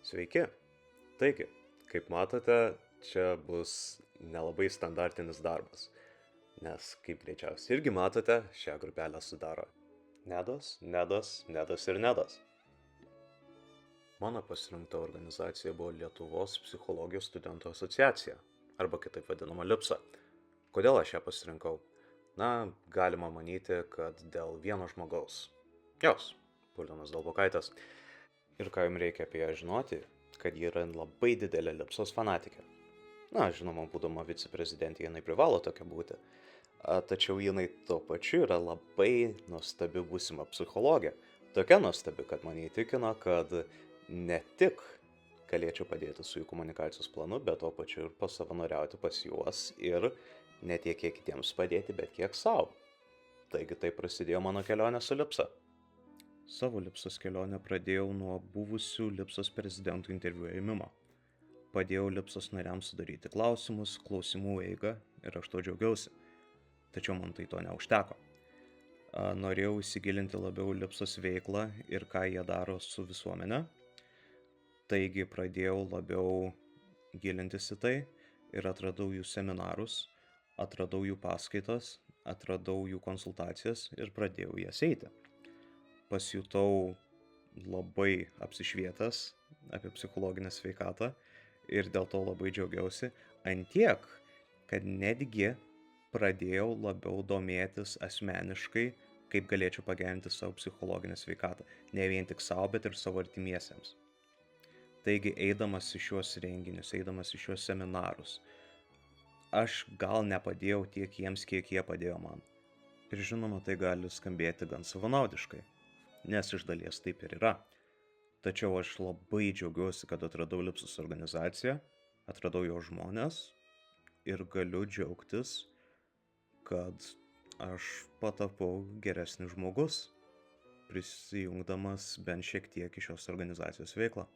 Sveiki. Taigi, kaip matote, čia bus nelabai standartinis darbas, nes, kaip greičiausiai irgi matote, šią grupelę sudaro Nedas ir Nedas. Mano pasirinkta organizacija buvo Lietuvos psichologijos studentų asociacija, arba kitaip vadinama LIPSA. Kodėl aš ją pasirinkau? Na, galima manyti, kad dėl vieno žmogaus. Jos, Paulinos Dalbokaitės. Ir ką jums reikia apie ją žinoti, kad ji yra labai didelė LIPSOS fanatikė. Na, žinoma, būdama viceprezidentė, jinai privalo tokia būti. Tačiau jinai tuo pačiu yra labai nuostabi būsima psichologė. Tokia nuostabi, kad mane įtikino, kad ne tik galėčiau padėti su jų komunikacijos planu, bet tuo pačiu ir pasavanoriauti pas juos ir ne tiek kiek kitiems padėti, bet kiek savo. Taigi tai prasidėjo mano kelionė su LIPSA. Savo LIPSOS kelionę pradėjau nuo buvusių LIPSOS prezidentų interviu ėmimo. Padėjau LIPSOS nariams sudaryti klausimus, klausimų eigą ir aš to džiaugiausi. Tačiau man tai to neužteko. Norėjau įsigilinti labiau LIPSOS veiklą ir ką jie daro su visuomenė. Taigi pradėjau labiau gilintis į tai ir atradau jų seminarus, atradau jų paskaitas, atradau jų konsultacijas ir pradėjau jas eiti. Pasijutau labai apsišvietęs apie psichologinę sveikatą ir dėl to labai džiaugiausi, ant tiek, kad netgi pradėjau labiau domėtis asmeniškai, kaip galėčiau pagerinti savo psichologinę sveikatą. Ne vien tik savo, bet ir savo artimiesiems. Taigi, eidamas į šiuos renginius, eidamas į šiuos seminarus, aš gal nepadėjau tiek jiems, kiek jie padėjo man. Ir žinoma, tai gali skambėti gan savanaudiškai, nes iš dalies taip ir yra. Tačiau aš labai džiaugiuosi, kad atradau LIPSOS organizaciją, atradau jo žmonės ir galiu džiaugtis, kad aš patapau geresnis žmogus, prisijungdamas bent šiek tiek į šios organizacijos veiklą.